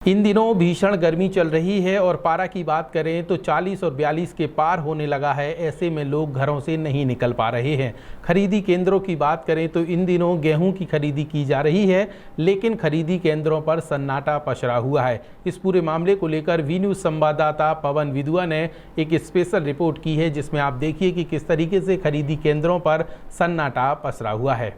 इन दिनों भीषण गर्मी चल रही है और पारा की बात करें तो 40 और 42 के पार होने लगा है। ऐसे में लोग घरों से नहीं निकल पा रहे हैं। खरीदी केंद्रों की बात करें तो इन दिनों गेहूं की खरीदी की जा रही है, लेकिन खरीदी केंद्रों पर सन्नाटा पसरा हुआ है। इस पूरे मामले को लेकर वी न्यूज़ संवाददाता पवन विदुआ ने एक स्पेशल रिपोर्ट की है, जिसमें आप देखिए कि किस तरीके से खरीदी केंद्रों पर सन्नाटा पसरा हुआ है।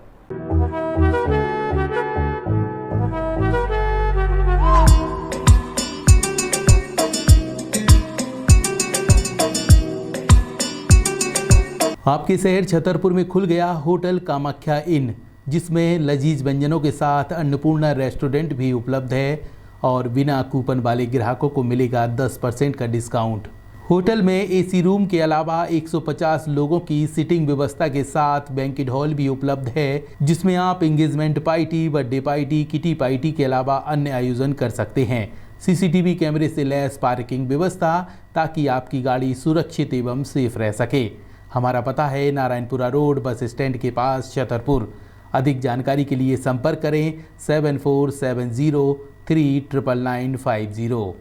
आपके शहर छतरपुर में खुल गया होटल कामाख्या इन, जिसमें लजीज व्यंजनों के साथ अन्नपूर्णा रेस्टोरेंट भी उपलब्ध है और बिना कूपन वाले ग्राहकों को मिलेगा 10% का डिस्काउंट। होटल में एसी रूम के अलावा 150 लोगों की सीटिंग व्यवस्था के साथ बैंकेट हॉल भी उपलब्ध है, जिसमें आप engagement party, birthday party, kitty party के अलावा अन्य आयोजन कर सकते हैं। सीसीटीवी कैमरे से लैस पार्किंग व्यवस्था, ताकि आपकी गाड़ी सुरक्षित एवं सेफ रह सके। हमारा पता है नारायणपुरा रोड, बस स्टैंड के पास, छतरपुर। अधिक जानकारी के लिए संपर्क करें 7470399950।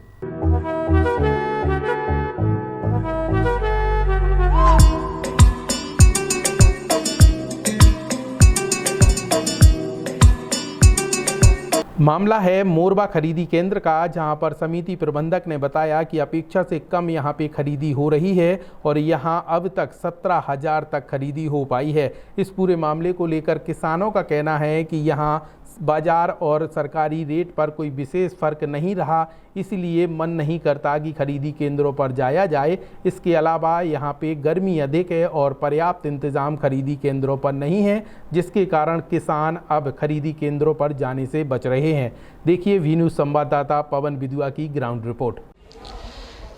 मामला है मोरबा खरीदी केंद्र का, जहां पर समिति प्रबंधक ने बताया कि अपेक्षा से कम यहां पे खरीदी हो रही है और यहां अब तक 17,000 तक खरीदी हो पाई है। इस पूरे मामले को लेकर किसानों का कहना है कि यहां बाजार और सरकारी रेट पर कोई विशेष फर्क नहीं रहा, इसलिए मन नहीं करता कि खरीदी केंद्रों पर जाया जाए। इसके अलावा यहाँ पे गर्मी अधिक है और पर्याप्त इंतज़ाम खरीदी केंद्रों पर नहीं है, जिसके कारण किसान अब खरीदी केंद्रों पर जाने से बच रहे हैं। देखिए वी न्यूज़ संवाददाता पवन विदुआ की ग्राउंड रिपोर्ट।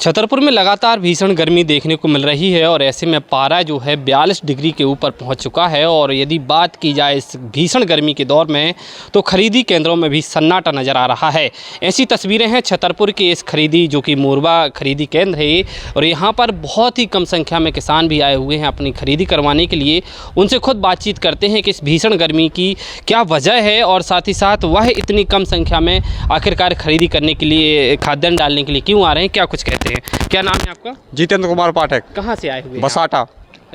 छतरपुर में लगातार भीषण गर्मी देखने को मिल रही है और ऐसे में पारा जो है 42 डिग्री के ऊपर पहुंच चुका है। और यदि बात की जाए इस भीषण गर्मी के दौर में, तो खरीदी केंद्रों में भी सन्नाटा नज़र आ रहा है। ऐसी तस्वीरें हैं छतरपुर के इस खरीदी, जो कि मोरबा खरीदी केंद्र है, और यहाँ पर बहुत ही कम संख्या में किसान भी आए हुए हैं अपनी खरीदी करवाने के लिए। उनसे खुद बातचीत करते हैं कि इस भीषण गर्मी की क्या वजह है और साथ ही साथ वह इतनी कम संख्या में आखिरकार खरीदी करने के लिए, खाद्यान्न डालने के लिए क्यों आ रहे हैं, क्या कुछ कहते हैं। क्या नाम है आपका? जितेंद्र कुमार पाठक। कहाँ से आए हुए? बसाटा।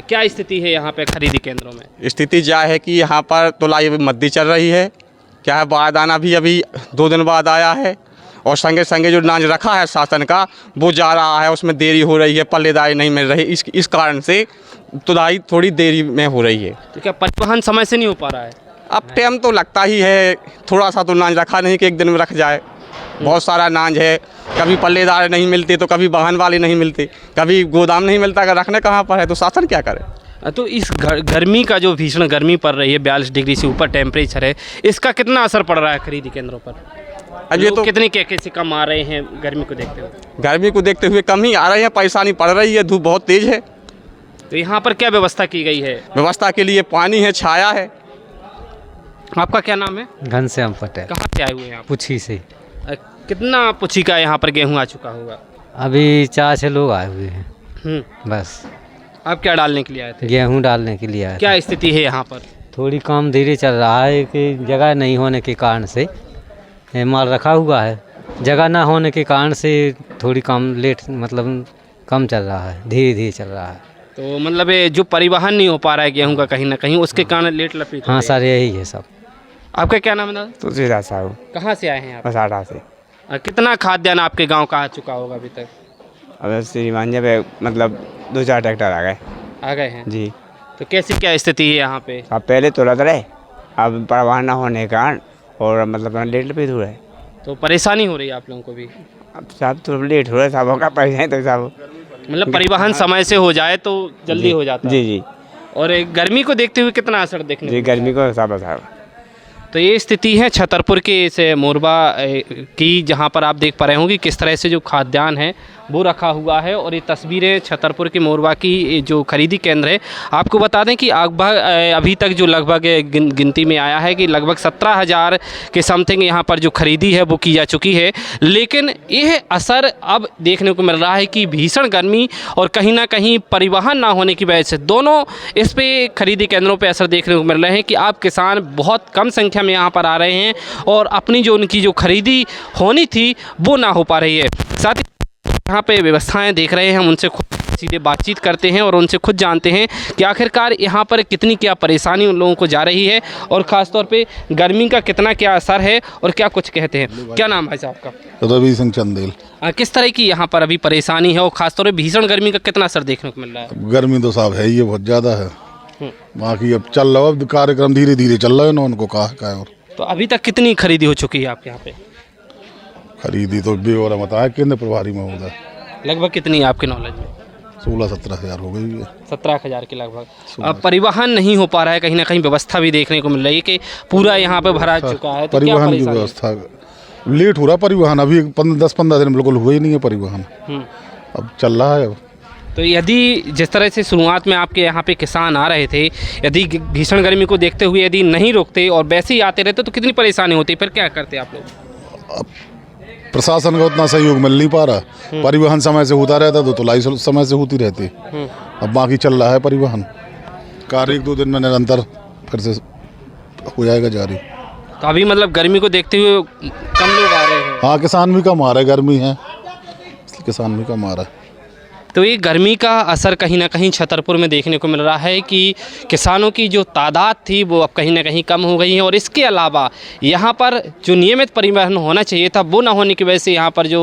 क्या स्थिति है यहाँ पे खरीदी केंद्रों में? स्थिति क्या है कि यहाँ पर तुलाई मद्दी चल रही है। क्या है, बारदाना भी अभी 2 दिन बाद आया है और संगे संगे जो नाज रखा है शासन का, वो जा रहा है, उसमें देरी हो रही है, पल्लेदारी नहीं मिल रही। इस कारण से तुलाई थोड़ी देरी में हो रही है। तो क्या परिवहन समय से नहीं हो पा रहा है? अब टाइम तो लगता ही है, थोड़ा सा तो नाज रखा नहीं कि एक दिन में रख जाए। बहुत सारा नाज है, कभी पल्लेदार नहीं मिलते तो कभी वाहन वाले नहीं मिलते, कभी गोदाम नहीं मिलता। अगर रखने कहाँ पर है तो शासन क्या करे। तो इस गर्मी का, जो भीषण गर्मी पड़ रही है, 42 डिग्री से ऊपर टेम्परेचर है, इसका कितना असर पड़ रहा है खरीदी केंद्रों पर? अब ये तो कितने कैसे कम आ रहे हैं गर्मी को देखते हुए? गर्मी को देखते हुए कम ही आ रहे हैं, परेशानी पड़ रही है, धूप बहुत तेज है। तो यहाँ पर क्या व्यवस्था की गई है? व्यवस्था के लिए पानी है, छाया है। आपका क्या नाम है? घनश्याम पटेल। कहाँ से आए हुए हैं आप? पुछी से। कितना पुछी का यहाँ पर गेहूँ आ चुका होगा? अभी 4-6 लोग आए हुए हैं बस। आप क्या डालने के लिए आए थे? गेहूं डालने के लिए आए थे। क्या स्थिति है यहाँ पर? थोड़ी काम धीरे चल रहा है कि जगह नहीं होने के कारण से माल रखा हुआ है। जगह ना होने के कारण से थोड़ी काम लेट, मतलब कम चल रहा है, धीरे धीरे चल रहा है। तो मतलब जो परिवहन नहीं हो पा रहा है गेहूं का कहीं ना कहीं, उसके कारण लेट लपीट। हाँ सर, यही है सब। आपका क्या नाम है दादा? तुलसीदास साहब। कहाँ से आए हैं आप? बसाटा से। कितना खाद्यान्न आपके गांव का आ चुका होगा अभी तक? अब श्रीमांजे पे मतलब 2-4 ट्रैक्टर आ गए हैं जी। तो कैसी क्या स्थिति है यहाँ पे? अब पहले तो लग रहे, अब परिवहन न होने के कारण और मतलब लेट भी हो रहा है। तो परेशानी हो रही है आप लोगों को भी? अब सब तो लेट हो रहा है, सब होगा परेशानी तो सब, मतलब परिवहन समय से हो जाए तो जल्दी हो जाता है। जी जी। और गर्मी को देखते हुए कितना असर देखने जी, गर्मी को सब। तो ये स्थिति है छतरपुर के इस मोरबा की, जहाँ पर आप देख पा रहे होंगे किस तरह से जो खाद्यान्न है वो रखा हुआ है। और ये तस्वीरें छतरपुर के मोरबा की जो खरीदी केंद्र है। आपको बता दें कि अभी तक जो लगभग गिनती में आया है कि लगभग 17,000 के समथिंग यहाँ पर जो खरीदी है वो की जा चुकी है। लेकिन यह असर अब देखने को मिल रहा है कि भीषण गर्मी और कहीं ना कहीं परिवहन ना होने की वजह से दोनों इस पे खरीदी केंद्रों पे असर देखने को मिल रहे हैं कि आप किसान बहुत कम संख्या संख्या में यहाँ पर आ रहे हैं और अपनी जो उनकी जो खरीदी होनी थी वो ना हो पा रही है। साथ ही यहाँ पे व्यवस्थाएं देख रहे हैं, हम उनसे खुद सीधे बातचीत करते हैं और उनसे खुद जानते हैं कि आखिरकार यहाँ पर कितनी क्या परेशानी उन लोगों को जा रही है और ख़ास तौर पे गर्मी का कितना क्या असर है और क्या कुछ कहते हैं। क्या नाम है साहब का? रवि सिंह चंदेल। किस तरह की यहाँ पर अभी परेशानी है और ख़ासतौर पर भीषण गर्मी का कितना असर देखने को मिल रहा है? गर्मी तो साहब है ही, बहुत ज़्यादा है। बाकी अब चल रहा है, अब कार्यक्रम धीरे धीरे चल रहा है ना, उनको कहा है। और तो अभी तक कितनी खरीदी हो चुकी है आपके यहाँ पे? खरीदी तो बेवरा बताया केंद्र प्रभारी में होगा, लगभग कितनी है आपके नॉलेज में? 16-17 हज़ार हो गई है। 17,000 के लगभग। अब परिवहन नहीं हो पा रहा है, कहीं ना कहीं व्यवस्था भी देखने को मिल रही है कि पूरा यहाँ पे भरा चुका है। तो परिवहन की व्यवस्था लेट हो रहा, परिवहन अभी 10-15 दिन बिल्कुल हुआ ही नहीं है परिवहन, अब चल रहा है। अब तो यदि जिस तरह से शुरुआत में आपके यहाँ पे किसान आ रहे थे, यदि भीषण गर्मी को देखते हुए यदि नहीं रोकते और वैसे ही आते रहते तो कितनी परेशानी होती, फिर क्या करते आप लोग? प्रशासन का उतना सहयोग मिल नहीं पा रहा, परिवहन समय से होता रहता तो तुलाई समय से होती रहती। अब बाकी चल रहा है परिवहन कार्य, 1-2 दिन में निरंतर फिर से हो जाएगा जारी। तो अभी मतलब गर्मी को देखते हुए कम लोग आ रहे हैं? हाँ, किसान भी कम आ रहा है, गर्मी है इसलिए किसान भी कम आ रहा है। तो ये गर्मी का असर कहीं ना कहीं छतरपुर में देखने को मिल रहा है कि किसानों की जो तादाद थी वो अब कहीं ना कहीं कम हो गई है और इसके अलावा यहाँ पर जो नियमित परिवहन होना चाहिए था वो ना होने की वजह से यहाँ पर जो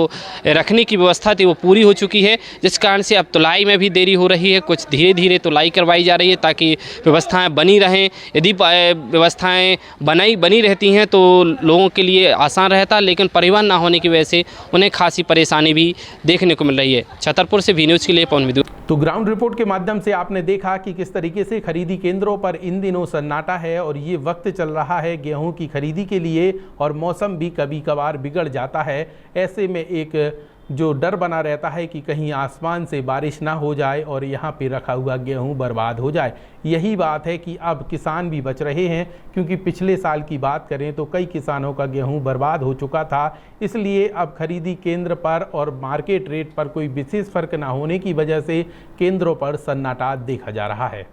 रखने की व्यवस्था थी वो पूरी हो चुकी है, जिस कारण से अब तुलाई में भी देरी हो रही है। कुछ धीरे धीरे तुलाई करवाई जा रही है ताकि व्यवस्थाएँ बनी रहें। यदि व्यवस्थाएँ बनी रहती हैं तो लोगों के लिए आसान रहता, लेकिन परिवहन ना होने की वजह से उन्हें खासी परेशानी भी देखने को मिल रही है। छतरपुर से वी न्यूज़ के लिए पवन विद्युत। तो ग्राउंड रिपोर्ट के माध्यम से आपने देखा कि किस तरीके से खरीदी केंद्रों पर इन दिनों सन्नाटा है और ये वक्त चल रहा है गेहूं की खरीदी के लिए और मौसम भी कभी कभार बिगड़ जाता है। ऐसे में एक जो डर बना रहता है कि कहीं आसमान से बारिश ना हो जाए और यहाँ पे रखा हुआ गेहूं बर्बाद हो जाए। यही बात है कि अब किसान भी बच रहे हैं, क्योंकि पिछले साल की बात करें तो कई किसानों का गेहूं बर्बाद हो चुका था। इसलिए अब खरीदी केंद्र पर और मार्केट रेट पर कोई विशेष फर्क ना होने की वजह से केंद्रों पर सन्नाटा देखा जा रहा है।